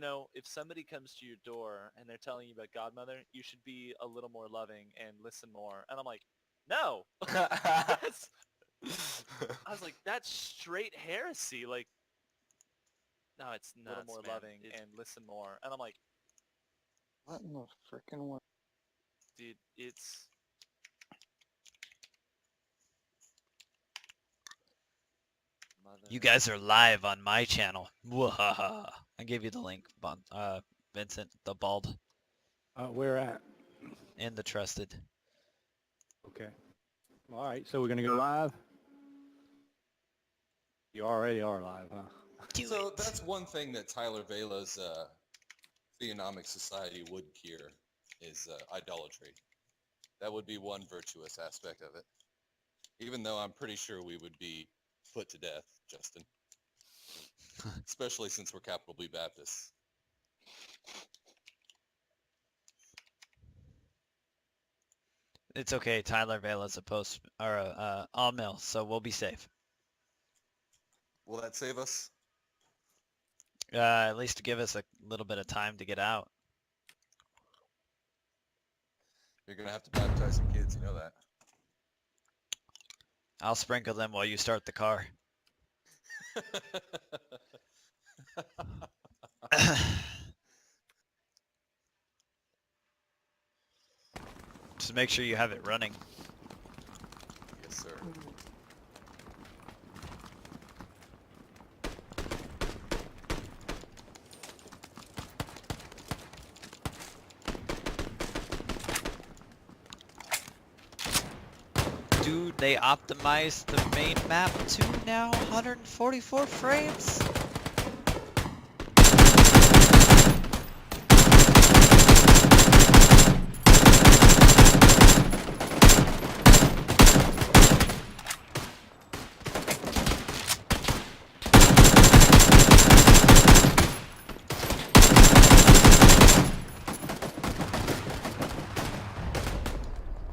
know, if somebody comes to your door and they're telling you about Godmother, you should be a little more loving and listen more. And I'm like, no, that's, I was like, that's straight heresy. Like, no, it's nuts, a little more man. loving and listen more. And I'm like, what in the frickin' world? dude, it's... You guys are live on my channel. Wahaha. I gave you the link, Vincent, the bald. Where at? And the trusted. Okay. All right, so we're gonna go live. You already are live, huh? So that's one thing that Tyler Vela's theonomic society would cure is idolatry. That would be one virtuous aspect of it. Even though I'm pretty sure we would be put to death, Justin. Especially since we're capital B Baptists. It's okay. Tyler Vela's a all-mill, so we'll be safe. Will that save us? At least to give us a little bit of time to get out. You're gonna have to baptize some kids, you know that. I'll sprinkle them while you start the car. Just make sure you have it running. Yes, sir. Dude, they optimized the main map to now 144 frames.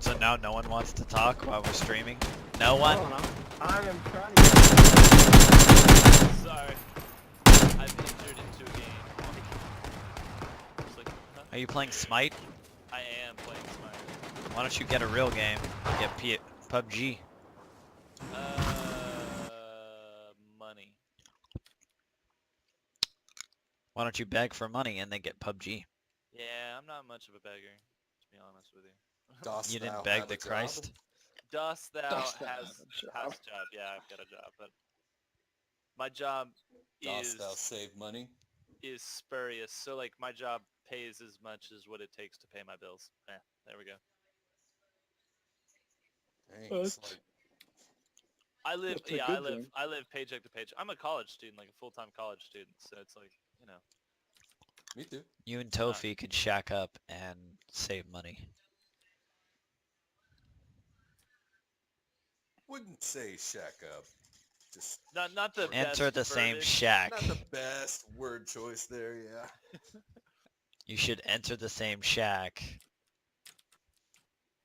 So now no one wants to talk while we're streaming? No one? I am trying to... Sorry. I've entered into a game. It's like, huh? Are you playing Smite? I am playing Smite. Why don't you get a real game? Get PUBG. Money. Why don't you beg for money and then get PUBG? Yeah, I'm not much of a beggar, to be honest with you. Dost You thou didn't beg have the a job? Christ? Dost thou Dost thou has have a job? has job? Yeah, I've got a job, but my job Dost thou save money? is spurious. So like my job pays as much as what it takes to pay my bills. Yeah, there we go. Thanks. Like, I live, That's a yeah, good thing. I live paycheck to paycheck. I'm a college student, like a full-time college student. So it's like, you know. me too. You and Tofi could shack up and save money. Wouldn't say shack up. Just Not the Enter best the same verbiage. shack. not the best word choice there, yeah. You should enter the same shack.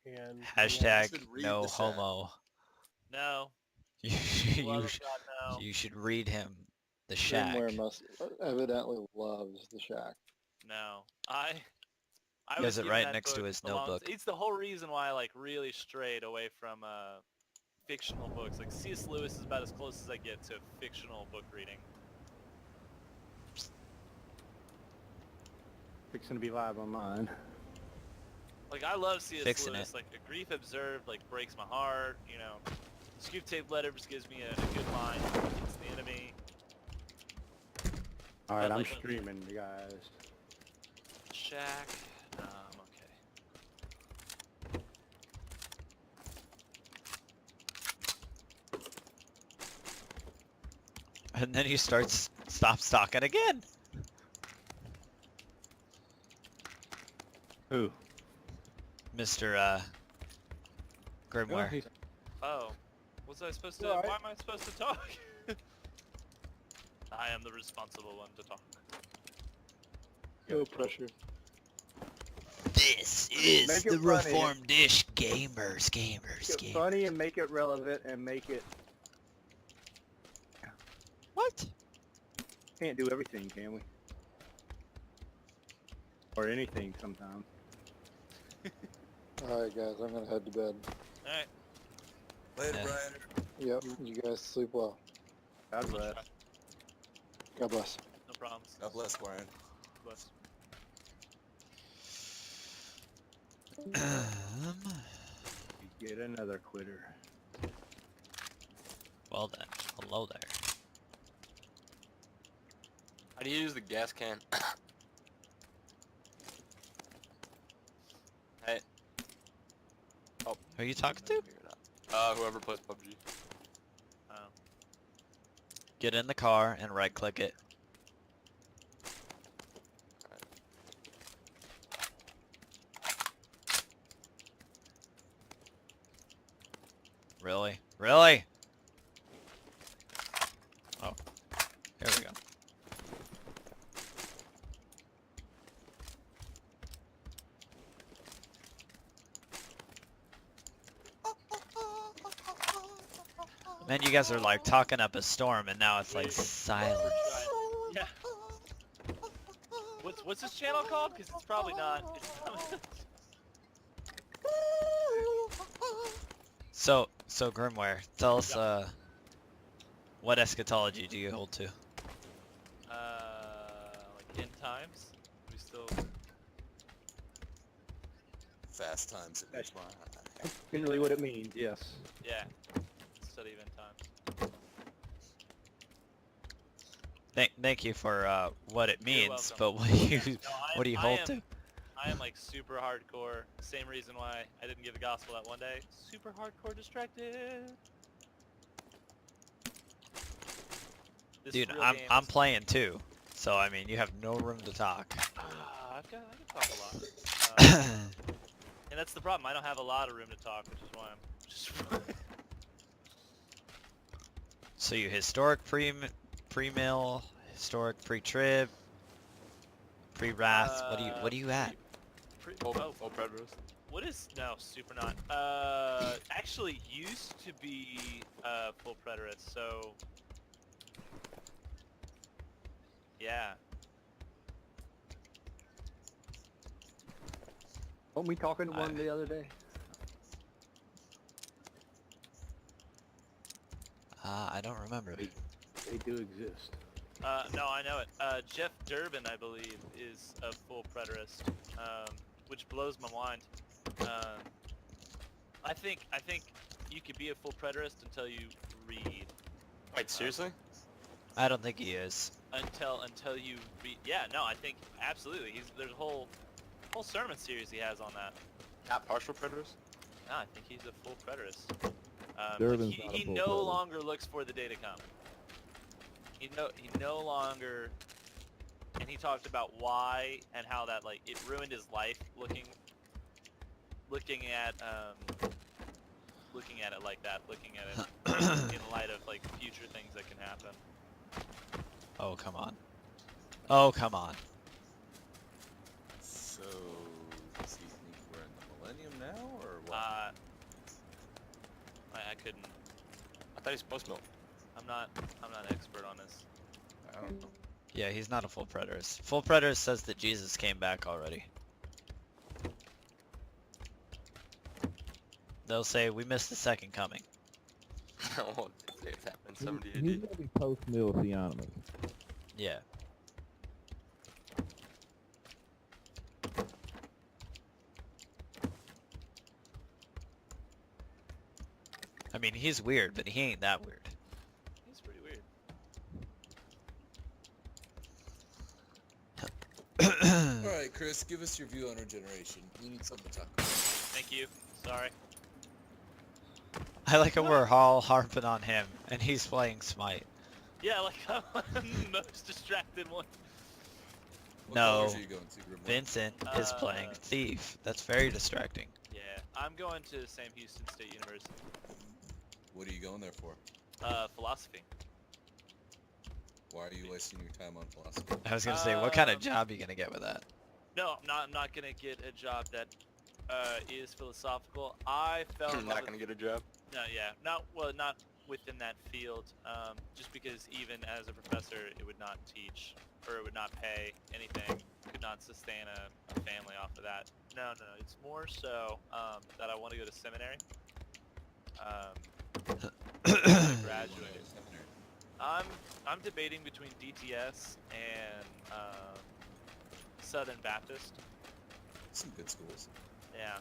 And Hashtag should read no the shack. homo. No. You, Love you, of God, no. you should read him the shack. Streamware must evidently loves the shack. No. I He was has it given right that next to book his a long- notebook. It's the whole reason why I like really strayed away from fictional books. Like C.S. Lewis is about as close as I get to fictional book reading. fixing to be live on mine. Like I love C.S. Fixing Lewis. it. Like A Grief Observed like breaks my heart. You know, Scoop Tape Letters gives me a good line against the enemy. All right, But I'm like- streaming, you guys. Shack. Okay. And then he stops talking again. Who? Mr. Grimoire. he's- Oh, was I supposed to? Alright. Why am I supposed to talk? I am the responsible one to talk. No pressure. This is Make it the funny. Reformed-ish gamers. Make it funny and make it relevant and make it... What? Can't do everything, can we? Or anything sometimes. All right, guys, I'm gonna head to bed. Alright. Later, Yeah. Brian. Yep, you guys sleep well. God bless. God bless. No problems. God bless, Brian. Bless. You get another quitter. Well then, hello there. How do you use the gas can? Hey. Oh. Who are you talking to? Figure it out. Whoever plays PUBG. Oh. Get in the car and right click it. Really? Really? Oh. Here we go. Man, you guys are like talking up a storm and now it's like silence. Yeah. What's this channel called? Because it's probably not. It's probably So Grimware, tell us what eschatology do you hold to? like end times. We still. Fast times at That's- Ridgemont. That's generally what it means, yes. Yeah. Study of end times. Thank you for what it You're means, welcome. but what do you hold to? I am like super hardcore. Same reason why I didn't give the gospel that one day. Super hardcore distracted. This Dude, real I'm game I'm is- playing too, so I mean you have no room to talk. I can talk a lot. And that's the problem. I don't have a lot of room to talk, which is why I'm just. So you historic pre-mill, historic pre-trib, pre-wrath. What do you at? Oh, Predators. What is super not? Actually used to be full preterist. So yeah. Weren't we talking to one the other day? I don't remember. They do exist. No, I know it. Jeff Durbin, I believe, is a full preterist, which blows my mind. I think you could be a full preterist until you read. Wait, seriously? I don't think he is. Until you read. Yeah, no, I think absolutely. There's a whole sermon series he has on that. Not partial Predators? No, I think he's a full preterist. Durbin's Like not a he full no preterist. longer looks for the day to come. He no longer, and he talked about why and how that like it ruined his life looking at it like that, looking at it in light of like future things that can happen. Oh come on. Oh come on. So, does he think we're in the millennium now, or what? I couldn't. I thought he was post-mill. I'm not an expert on this. I don't know. Yeah, he's not a full preterist. Full preterist says that Jesus came back already. They'll say we missed the second coming. Oh, it happened 70 He's AD. gonna be post-mill theonomous. Yeah. I mean, he's weird, but he ain't that weird. He's pretty weird. Alright, Chris, give us your view on our generation. We need something to talk about. Thank you. Sorry. I like how we're all harping on him, and he's playing Smite. Yeah, like I'm the most distracted one. What No. colors are you going to, Grimwood? Vincent is playing Thief. That's very distracting. Yeah, I'm going to Sam Houston State University. What are you going there for? Philosophy. Why are you wasting your time on philosophy? I was gonna say, what kind of job are you gonna get with that? No, I'm not gonna get a job that is philosophical. I fell in I'm love not with- gonna get a job. No, yeah, not within that field. Just because even as a professor, it would not teach or it would not pay anything. Could not not sustain a family off of that. No, it's more so that I want to go to seminary. To graduate. I'm debating between DTS and Southern Baptist. Some good schools. Yeah.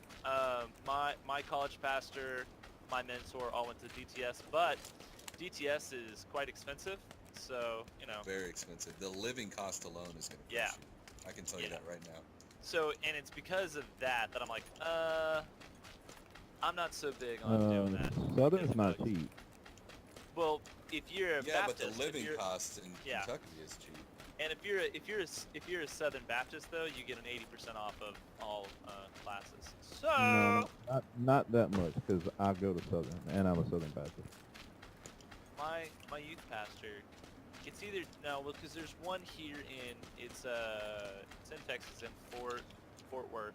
My college pastor, my mentor, all went to DTS, but DTS is quite expensive. So Very expensive. The living cost alone is going to Yeah. crush you. I can tell you that right now. So, and it's because of that I'm like, I'm not so big on doing that. Southern's not Because- cheap. Well, if you're a Yeah, Baptist, but the living if you're, cost in Yeah. Kentucky is cheap. and if you're a Southern Baptist though, you get an 80% off of all classes. So No, not that much, because I go to Southern, and I'm a Southern Baptist. my youth pastor, it's either because there's one here in it's in Texas in Fort Worth,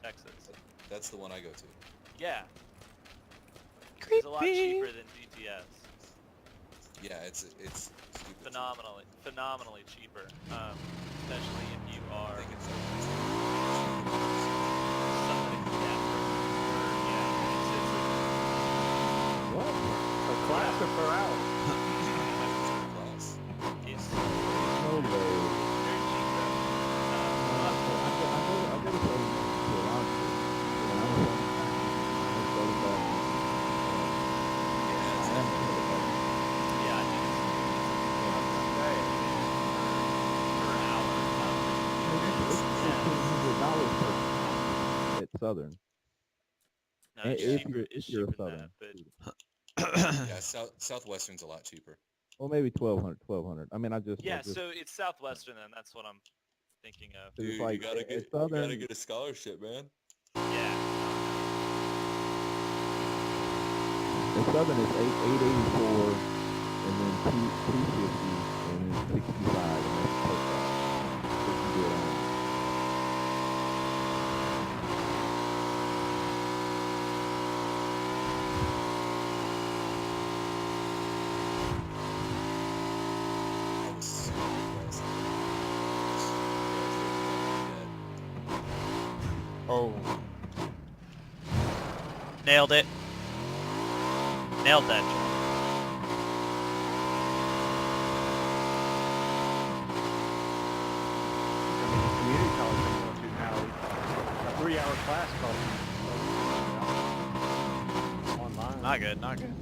Texas. That's the one I go to. Yeah. It's a lot cheaper than DTS. Yeah, it's stupid. Phenomenally cheaper. Especially if you I are think it's somebody What? Per class or per hour? class. it's No way. very cheap though. I go to Southern to a lot of schools. When I was young, I was Southern Baptist. I am a Southern Baptist. Yeah, I think per hour. It's $1,500 per class at Southern. No, And it's if cheaper. you're It's if you're a cheaper than Southern that, but student. Yeah, Southwestern's a lot cheaper. Well, maybe 1,200. I mean, I just yeah, so it's Southwestern, and that's what I'm thinking of. Dude, Dude, like, you gotta at get Southern- a scholarship, man. Yeah. at Southern it's 884, and then 250, and then 65, and that's per class. If you do it on. I was so impressed. Oh. Nailed it. Nailed that. Community college I'm going to now. A 3-hour class costs me online. Not good, not good.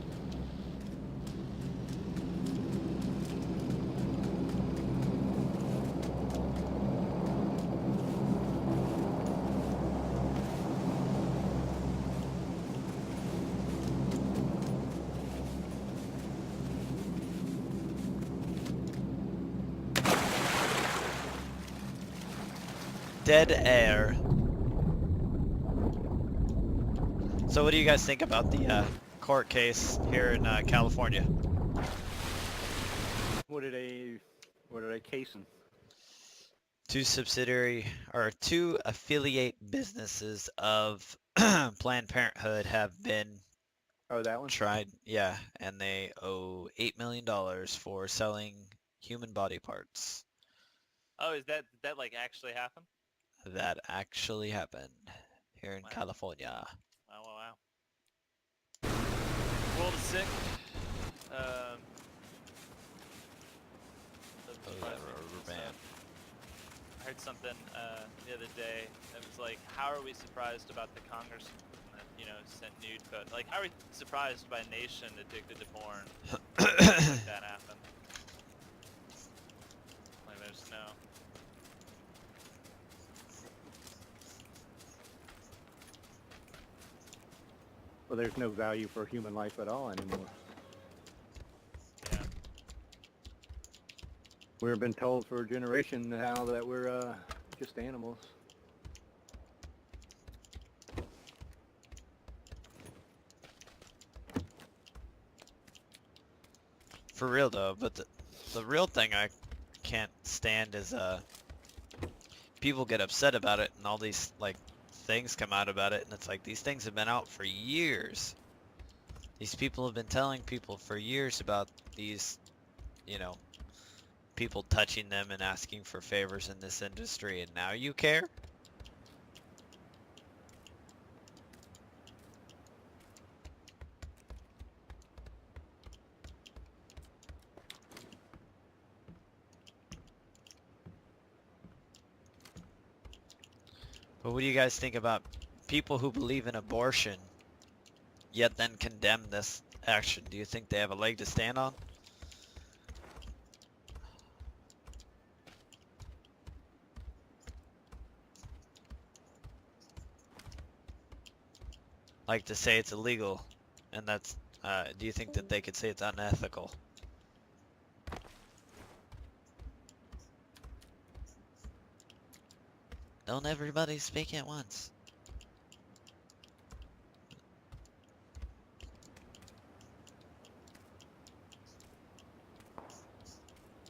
Dead air. So what do you guys think about the court case here in California? What are they casing? Two affiliate businesses of Planned Parenthood have been Oh, that one? tried, yeah, and they owe $8 million for selling human body parts. Oh, is that like actually happen? That actually happened here in Wow. California. Wow. World is sick. Oh, Doesn't that surprise me. rubber So, band. I heard something the other day that was like, how are we surprised about the Congress that, sent nude photos? Like, how are we surprised by a nation addicted to porn? Like that happen. Like, there's no... Well, there's no value for human life at all anymore. Yeah. We've been told for a generation now that we're just animals. For real though, but the real thing I can't stand is people get upset about it and all these like things come out about it, and it's like these things have been out for years. These people have been telling people for years about these, people touching them and asking for favors in this industry, and now you care? But what do you guys think about people who believe in abortion, yet then condemn this action? Do you think they have a leg to stand on? Like to say it's illegal, and that's, do you think that they could say it's unethical? Don't everybody speak at once.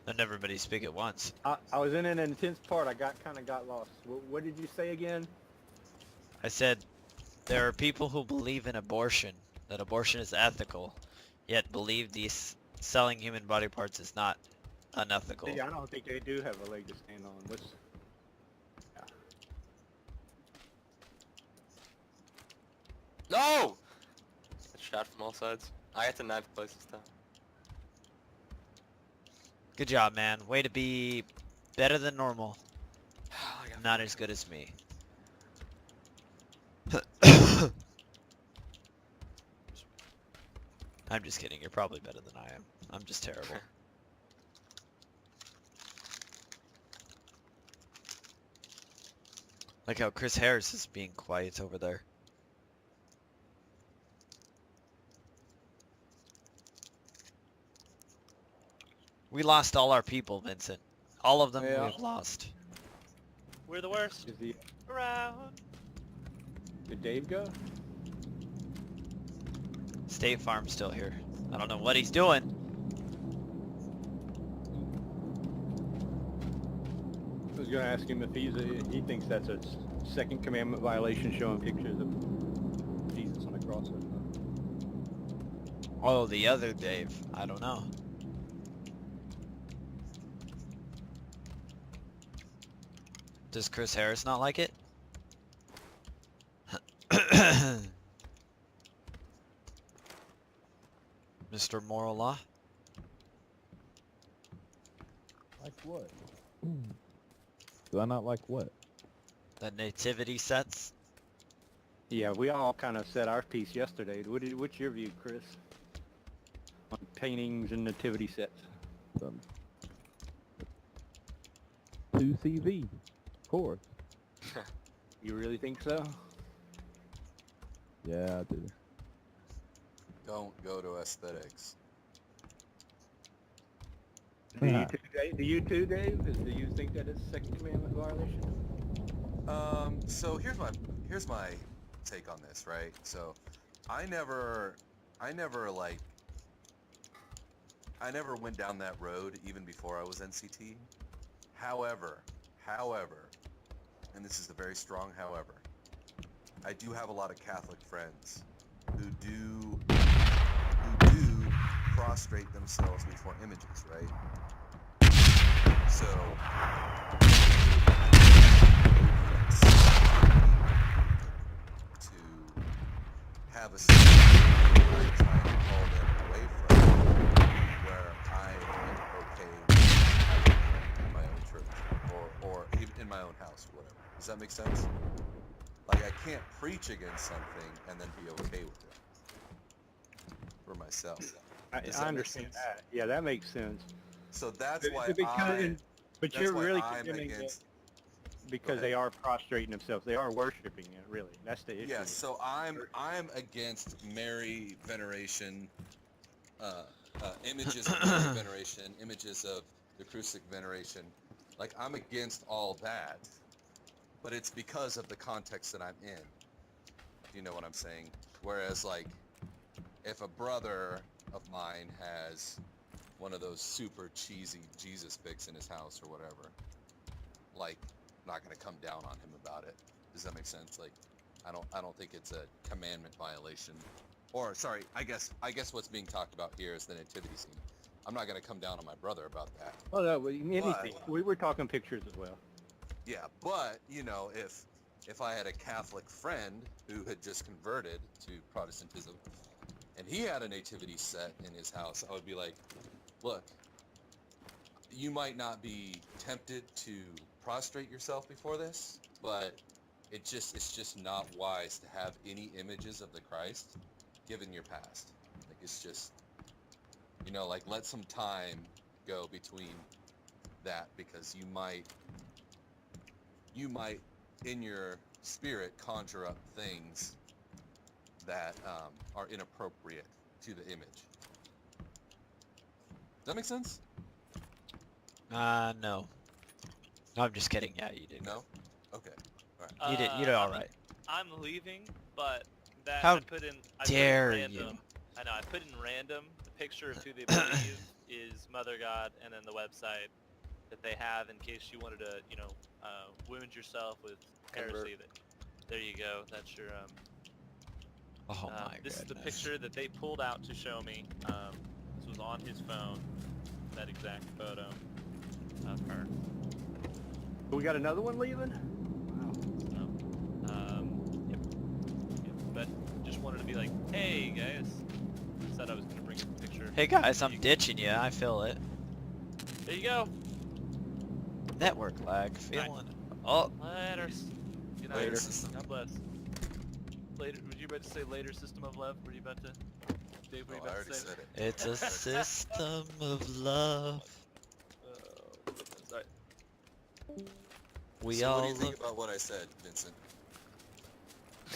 Don't everybody speak at once. I was in an intense part. I kind of got lost. What did you say again? I said, there are people who believe in abortion, that abortion is ethical, yet believe these selling human body parts is not unethical. Yeah, I don't think they do have a leg to stand on. What's... No! Got shot from all sides. I got to 9th place this time. Good job, man. Way to be better than normal. I got Not as good as me. I'm just kidding. You're probably better than I am. I'm just terrible. Like how Chris Harris is being quiet over there. We lost all our people, Vincent. All of them Yeah. we've lost. We're the worst Is the... around. Did Dave go? State Farm's still here. I don't know what he's doing. I was gonna ask him if he thinks that's a second commandment violation, showing pictures of Jesus on a cross. Oh, the other Dave. I don't know. Does Chris Harris not like it? Mr. Moral Law? Like what? Do I not like what? The nativity sets? Yeah, we all kind of said our piece yesterday. What's your view, Chris, on paintings and nativity sets? 2CV, of course. You really think so? Yeah, I do. Don't go to aesthetics. Do you too, Dave? Do you think that it's a second commandment violation? So here's my take on this, right? So I never went down that road even before I was NCT. However, and this is a very strong however, I do have a lot of Catholic friends who do prostrate themselves before images, right? So to have a situation where I'm trying to call them away from, where I am okay having it in my own church or even in my own house, whatever. Does that make sense? Like, I can't preach against something and then be okay with it for myself. I Does that make understand sense? that. Yeah, that makes sense. So that's why But that's you're why really I'm condemning it against. because they are prostrating themselves. They are worshiping it, really. That's the issue. Yeah, so I'm against Mary veneration, images of Mary veneration, images of the crucifix veneration. Like, I'm against all that, but it's because of the context that I'm in. You know what I'm saying? Whereas, like, if a brother of mine has one of those super cheesy Jesus pics in his house or whatever, like, I'm not gonna come down on him about it. Does that make sense? Like, I don't think it's a commandment violation. Or sorry, I guess what's being talked about here is the nativity scene. I'm not gonna come down on my brother about that. Oh no, anything. We were talking pictures as well. Yeah, but you know, if I had a Catholic friend who had just converted to Protestantism, and he had a nativity set in his house, I would be like, look, you might not be tempted to prostrate yourself before this, but it's just not wise to have any images of the Christ given your past. Like, it's just, you know, like, let some time go between that, because you might in your spirit conjure up things that are inappropriate to the image. Does that make sense? No. No, I'm just kidding. Yeah, you did. No? Okay. All right. You did all right. I'm leaving, but that How I put in dare random. you. I know, I put in random the picture of who they believe is Mother God, and then the website that they have in case you wanted to, you know, wound yourself with heresy. There you go. That's your Oh my this is the goodness. picture that they pulled out to show me. This was on his phone. That exact photo of her. We got another one leaving? So, yep. But just wanted to be like, hey guys. Said I was gonna bring a picture. Hey guys, I'm ditching you. I feel it. There you go. Network lag. Feeling. Oh, Later. Good night. Later, system. God bless. Later. Were you about to say later, system of love? Were you about to? Dave, were you Oh, I about already to say said that? it. it's a system of love. Oh, goodness. All right. We So all what do you think look. about what I said, Vincent?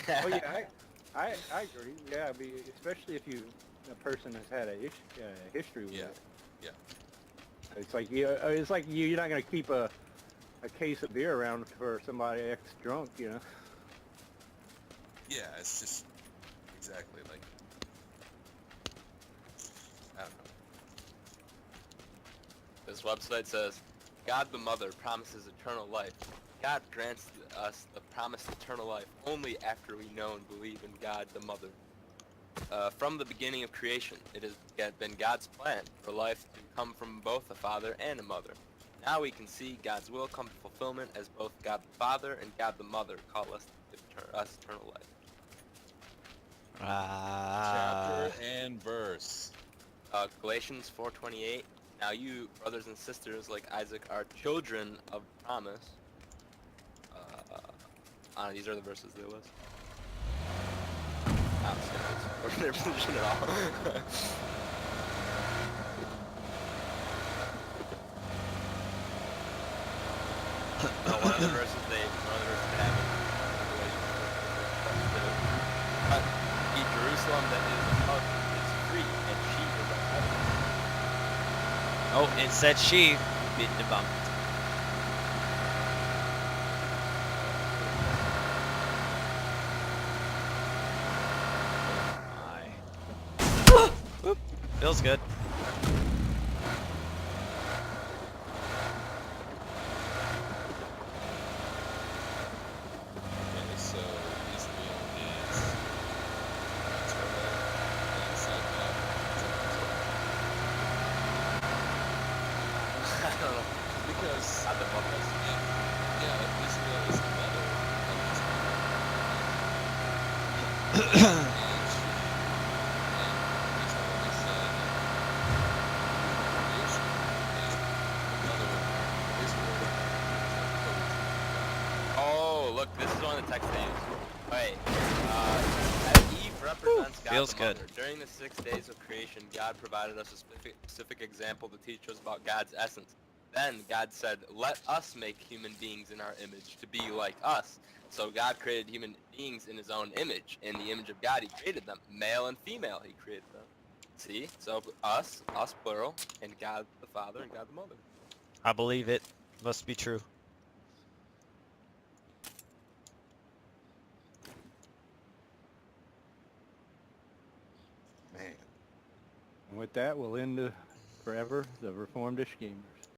Oh yeah, I agree. Yeah, especially if a person has had a history with Yeah. it. Yeah. It's like you're not gonna keep a case of beer around for somebody ex-drunk, you know. Yeah, it's just exactly like, I don't know. This website says, God the Mother promises eternal life. God grants us the promised eternal life only after we know and believe in God the Mother. From the beginning of creation, it has been God's plan for life to come from both a father and a mother. Now we can see God's will come to fulfillment as both God the Father and God the Mother call us eternal life. Chapter and verse. Galatians 4:28. Now you, brothers and sisters, like Isaac, are children of promise. These are the verses they list. I'm just gonna their position at all. One of the verses they have but ye Jerusalem that is above is free, and she is of heaven. Oh, it said she. Been debunked. Whoop. Feels good. Okay, so Israel is eternal inside God. I don't know. Because Not the mother. if Israel is the mother of Israel, and she and eternally said creation is the mother of Israel. Oh, look, this is one of the texts they use. Wait, Eve represents God Feels the good. Mother. During the 6 days of creation, God provided us a specific example to teach us about God's essence. Then God said, let us make human beings in our image to be like us. So God created human beings in his own image. In the image of God, he created them. Male and female, he created them. See? So us plural, and God the Father and God the Mother. I believe it. Must be true. Man. And with that, we'll end forever the Reformed Schemers.